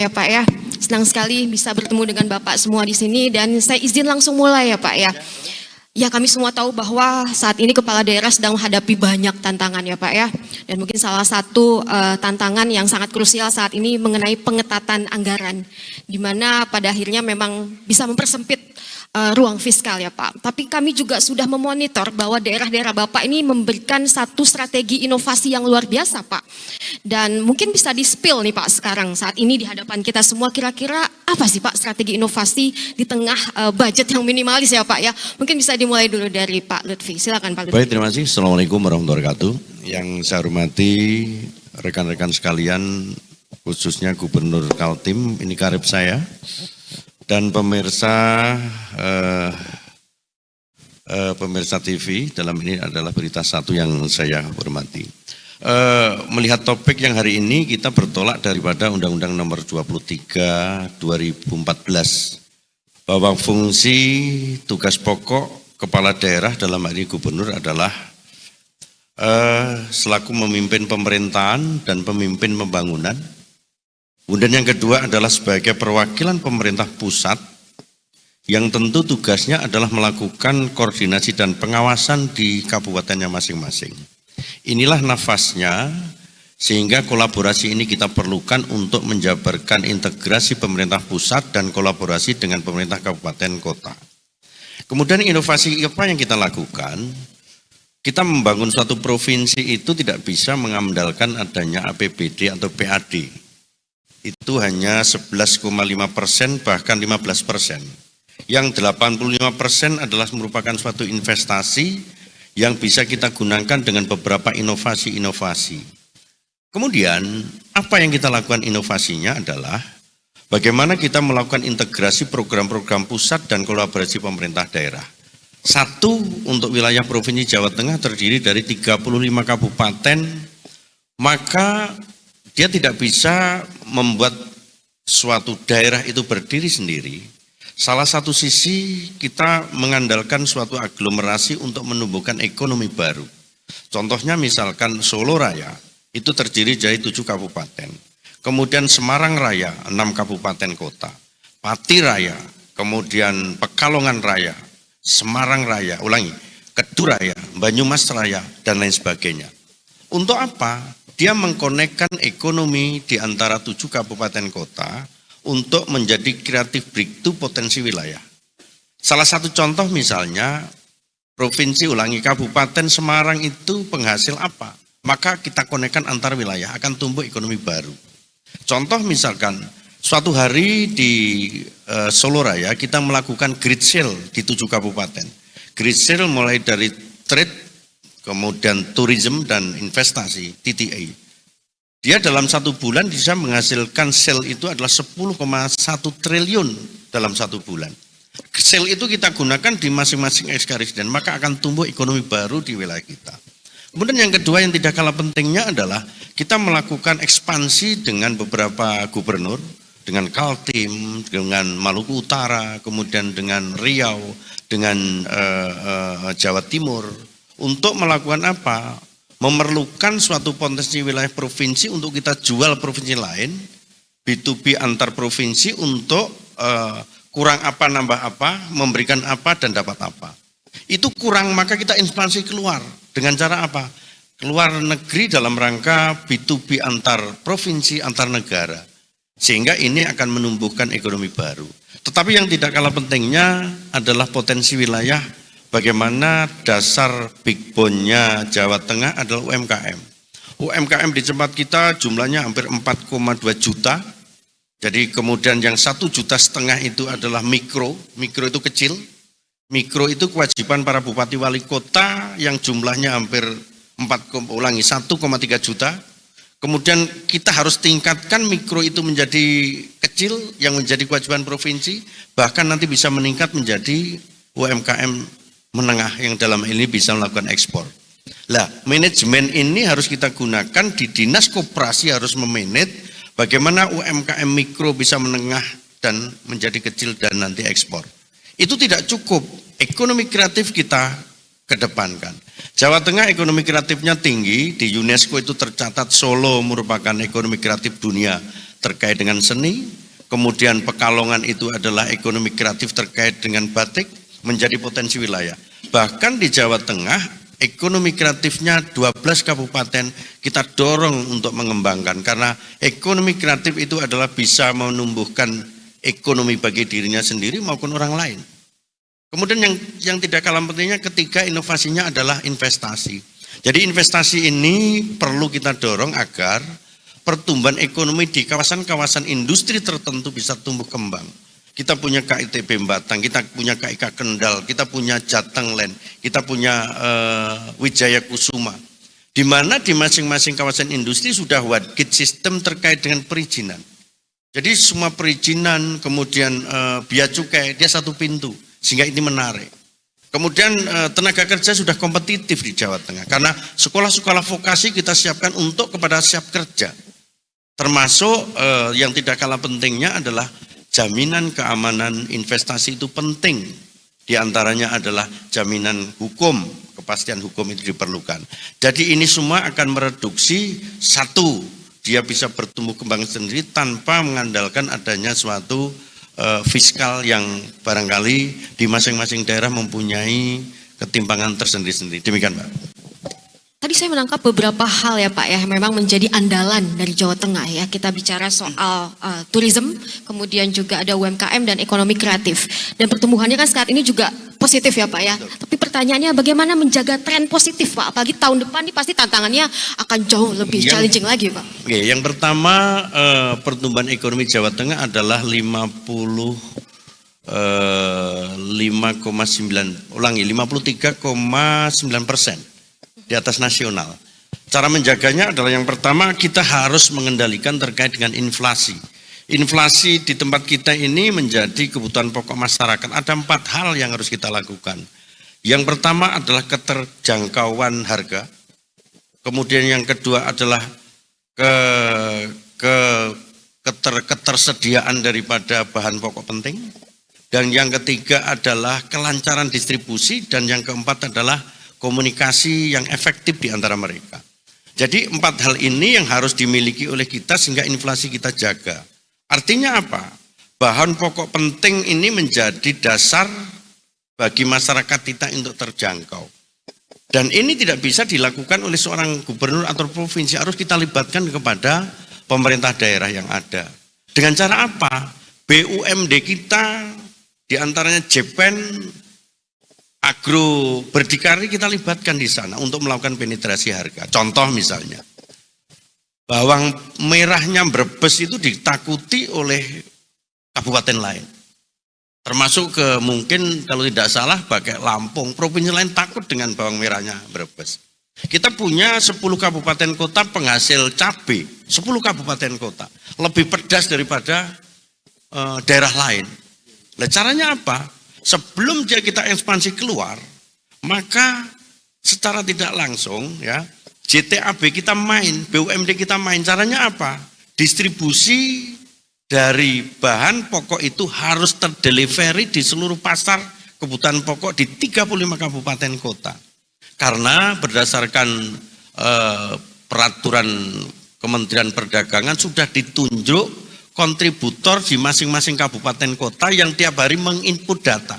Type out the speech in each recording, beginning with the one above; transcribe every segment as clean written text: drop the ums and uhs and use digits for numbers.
Ya Pak ya, senang sekali bisa bertemu dengan Bapak semua di sini dan saya izin langsung mulai ya Pak ya. Ya kami semua tahu bahwa saat ini kepala daerah sedang menghadapi banyak tantangan ya Pak ya. Dan mungkin salah satu tantangan yang sangat krusial saat ini mengenai pengetatan anggaran. Di mana pada akhirnya memang bisa mempersempit ruang fiskal ya Pak. Tapi kami juga sudah memonitor bahwa daerah-daerah Bapak ini memberikan satu strategi inovasi yang luar biasa Pak. Dan mungkin bisa di-spill nih Pak sekarang saat ini di hadapan kita semua kira-kira apa sih Pak strategi inovasi di tengah budget yang minimalis ya Pak ya. Mungkin bisa dimulai dulu dari Pak Lutfi. Silakan Pak Lutfi. Baik, terima kasih. Assalamualaikum warahmatullahi wabarakatuh. Yang saya hormati rekan-rekan sekalian, khususnya Gubernur Kaltim, ini karib saya, dan pemirsa TV, dalam ini adalah berita satu yang saya hormati. Melihat topik yang hari ini kita bertolak daripada Undang-Undang Nomor 23 2014 bahwa fungsi tugas pokok kepala daerah dalam hal ini gubernur adalah selaku memimpin pemerintahan dan pemimpin pembangunan. Kemudian yang kedua adalah sebagai perwakilan pemerintah pusat yang tentu tugasnya adalah melakukan koordinasi dan pengawasan di kabupatennya masing-masing. Inilah nafasnya sehingga kolaborasi ini kita perlukan untuk menjabarkan integrasi pemerintah pusat dan kolaborasi dengan pemerintah kabupaten kota. Kemudian inovasi apa yang kita lakukan? Kita membangun suatu provinsi itu tidak bisa mengandalkan adanya APBD atau PAD. Itu hanya 11,5% bahkan 15%. Yang 85% adalah merupakan suatu investasi yang bisa kita gunakan dengan beberapa inovasi-inovasi. Kemudian apa yang kita lakukan inovasinya adalah bagaimana kita melakukan integrasi program-program pusat dan kolaborasi pemerintah daerah. Satu, untuk wilayah Provinsi Jawa Tengah terdiri dari 35 kabupaten, maka dia tidak bisa membuat suatu daerah itu berdiri sendiri. Salah satu sisi kita mengandalkan suatu aglomerasi untuk menumbuhkan ekonomi baru. Contohnya misalkan Solo Raya, itu terdiri dari 7 kabupaten. Kemudian Semarang Raya, 6 kabupaten kota. Pati Raya, kemudian Pekalongan Raya, Semarang Raya, Kedu Raya, Banyumas Raya, dan lain sebagainya. Untuk apa? Dia mengkonekkan ekonomi di antara 7 kabupaten kota untuk menjadi kreatif breakthrough potensi wilayah. Salah satu contoh misalnya, Kabupaten Semarang itu penghasil apa? Maka kita konekkan antar wilayah, akan tumbuh ekonomi baru. Contoh misalkan, suatu hari di Solo Raya kita melakukan grid sale di 7 kabupaten. Grid sale mulai dari trade, kemudian tourism dan investasi, TTA. Dia dalam 1 bulan bisa menghasilkan sale itu adalah 10,1 triliun dalam 1 bulan. Sale itu kita gunakan di masing-masing ex-karisden, maka akan tumbuh ekonomi baru di wilayah kita. Kemudian yang kedua yang tidak kalah pentingnya adalah kita melakukan ekspansi dengan beberapa gubernur, dengan Kaltim, dengan Maluku Utara, kemudian dengan Riau, dengan Jawa Timur, untuk melakukan apa? Memerlukan suatu potensi wilayah provinsi untuk kita jual provinsi lain, B2B antar provinsi untuk kurang apa nambah apa, memberikan apa dan dapat apa. Itu kurang maka kita ekspansi keluar. Dengan cara apa? Keluar negeri dalam rangka B2B antar provinsi, antar negara. Sehingga ini akan menumbuhkan ekonomi baru. Tetapi yang tidak kalah pentingnya adalah potensi wilayah. Bagaimana dasar big bone-nya Jawa Tengah adalah UMKM. UMKM di tempat kita jumlahnya hampir 4,2 juta. Jadi kemudian yang 1,5 juta itu adalah mikro itu kecil. Mikro itu kewajiban para bupati wali kota yang jumlahnya hampir 1,3 juta. Kemudian kita harus tingkatkan mikro itu menjadi kecil yang menjadi kewajiban provinsi, bahkan nanti bisa meningkat menjadi UMKM menengah yang dalam ini bisa melakukan ekspor. Lah, manajemen ini harus kita gunakan di Dinas Koperasi, harus memanage bagaimana UMKM mikro bisa menengah dan menjadi kecil dan nanti ekspor. Itu tidak cukup, ekonomi kreatif kita kedepankan. Jawa Tengah ekonomi kreatifnya tinggi, di UNESCO itu tercatat Solo merupakan ekonomi kreatif dunia terkait dengan seni, kemudian Pekalongan itu adalah ekonomi kreatif terkait dengan batik, menjadi potensi wilayah. Bahkan di Jawa Tengah, ekonomi kreatifnya 12 kabupaten kita dorong untuk mengembangkan, karena ekonomi kreatif itu adalah bisa menumbuhkan ekonomi bagi dirinya sendiri maupun orang lain. Kemudian yang tidak kalah pentingnya ketiga, inovasinya adalah investasi. Jadi investasi ini perlu kita dorong agar pertumbuhan ekonomi di kawasan-kawasan industri tertentu bisa tumbuh kembang. Kita punya KITB Batang, kita punya KIK Kendal, kita punya Jateng Land, kita punya Wijaya Kusuma. Di mana di masing-masing kawasan industri sudah wadgit sistem terkait dengan perizinan. Jadi semua perizinan, kemudian bea cukai, dia satu pintu. Sehingga ini menarik. Kemudian tenaga kerja sudah kompetitif di Jawa Tengah, karena sekolah-sekolah vokasi kita siapkan untuk kepada siap kerja. Termasuk yang tidak kalah pentingnya adalah jaminan keamanan investasi itu penting. Di antaranya adalah jaminan hukum, kepastian hukum itu diperlukan. Jadi ini semua akan mereduksi, satu, dia bisa bertumbuh kembang sendiri tanpa mengandalkan adanya suatu fiskal yang barangkali di masing-masing daerah mempunyai ketimpangan tersendiri-sendiri. Demikian, Pak. Tadi saya menangkap beberapa hal ya Pak ya, memang menjadi andalan dari Jawa Tengah ya. Kita bicara soal tourism, kemudian juga ada UMKM dan ekonomi kreatif. Dan pertumbuhannya kan saat ini juga positif ya Pak ya. Tapi pertanyaannya bagaimana menjaga tren positif Pak? Apalagi tahun depan ini pasti tantangannya akan jauh lebih challenging lagi Pak. Oke, yang pertama pertumbuhan ekonomi Jawa Tengah adalah 53,9% di atas nasional. Cara menjaganya adalah yang pertama, kita harus mengendalikan terkait dengan inflasi. Inflasi di tempat kita ini menjadi kebutuhan pokok masyarakat. Ada 4 hal yang harus kita lakukan. Yang pertama adalah keterjangkauan harga. Kemudian yang kedua adalah ketersediaan daripada bahan pokok penting. Dan yang ketiga adalah kelancaran distribusi. Dan yang keempat adalah komunikasi yang efektif di antara mereka. Jadi 4 hal ini yang harus dimiliki oleh kita sehingga inflasi kita jaga. Artinya apa? Bahan pokok penting ini menjadi dasar bagi masyarakat kita untuk terjangkau. Dan ini tidak bisa dilakukan oleh seorang gubernur atau provinsi, harus kita libatkan kepada pemerintah daerah yang ada. Dengan cara apa? BUMD kita diantaranya Jepen, Agro Berdikari kita libatkan di sana untuk melakukan penetrasi harga. Contoh misalnya, bawang merahnya Brebes itu ditakuti oleh kabupaten lain. Termasuk mungkin kalau tidak salah pakai Lampung, provinsi lain takut dengan bawang merahnya Brebes. Kita punya 10 kabupaten kota penghasil cabai, 10 kabupaten kota. Lebih pedas daripada daerah lain. Nah, caranya apa? Sebelum kita ekspansi keluar, maka secara tidak langsung ya JTAB kita main, BUMD kita main. Caranya apa? Distribusi dari bahan pokok itu harus terdelivery di seluruh pasar kebutuhan pokok di 35 kabupaten kota. Karena berdasarkan peraturan Kementerian Perdagangan sudah ditunjuk kontributor di masing-masing kabupaten kota yang tiap hari menginput data.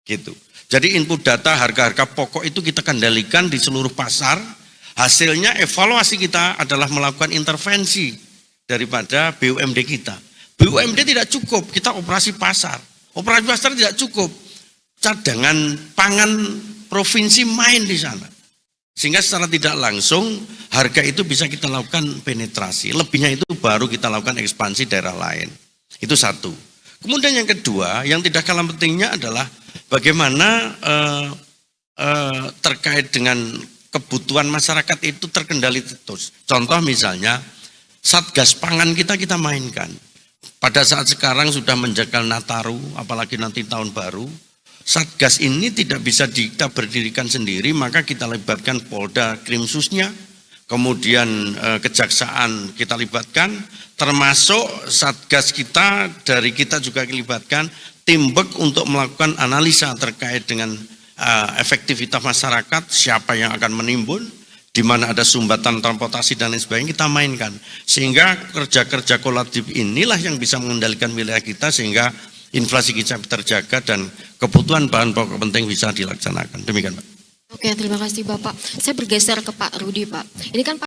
Gitu. Jadi input data harga-harga pokok itu kita kendalikan di seluruh pasar. Hasilnya evaluasi kita adalah melakukan intervensi daripada BUMD kita. BUMD tidak cukup, kita operasi pasar. Operasi pasar tidak cukup. Cadangan pangan provinsi main di sana. Sehingga secara tidak langsung harga itu bisa kita lakukan penetrasi. Lebihnya itu baru kita lakukan ekspansi daerah lain. Itu satu. Kemudian yang kedua, yang tidak kalah pentingnya adalah bagaimana terkait dengan kebutuhan masyarakat itu terkendali terus. Contoh misalnya, Satgas Pangan kita mainkan. Pada saat sekarang sudah menjaga Nataru, apalagi nanti tahun baru. Satgas ini tidak bisa kita berdirikan sendiri, maka kita libatkan Polda Krimsusnya, kemudian kejaksaan kita libatkan, termasuk Satgas kita, dari kita juga dilibatkan, Timbek untuk melakukan analisa terkait dengan efektivitas masyarakat, siapa yang akan menimbun, di mana ada sumbatan transportasi dan lain sebagainya kita mainkan. Sehingga kerja-kerja kolaboratif inilah yang bisa mengendalikan wilayah kita sehingga inflasi kita terjaga dan kebutuhan bahan pokok penting bisa dilaksanakan. Demikian Pak. Oke, terima kasih Bapak. Saya bergeser ke Pak Rudi Pak. Ini kan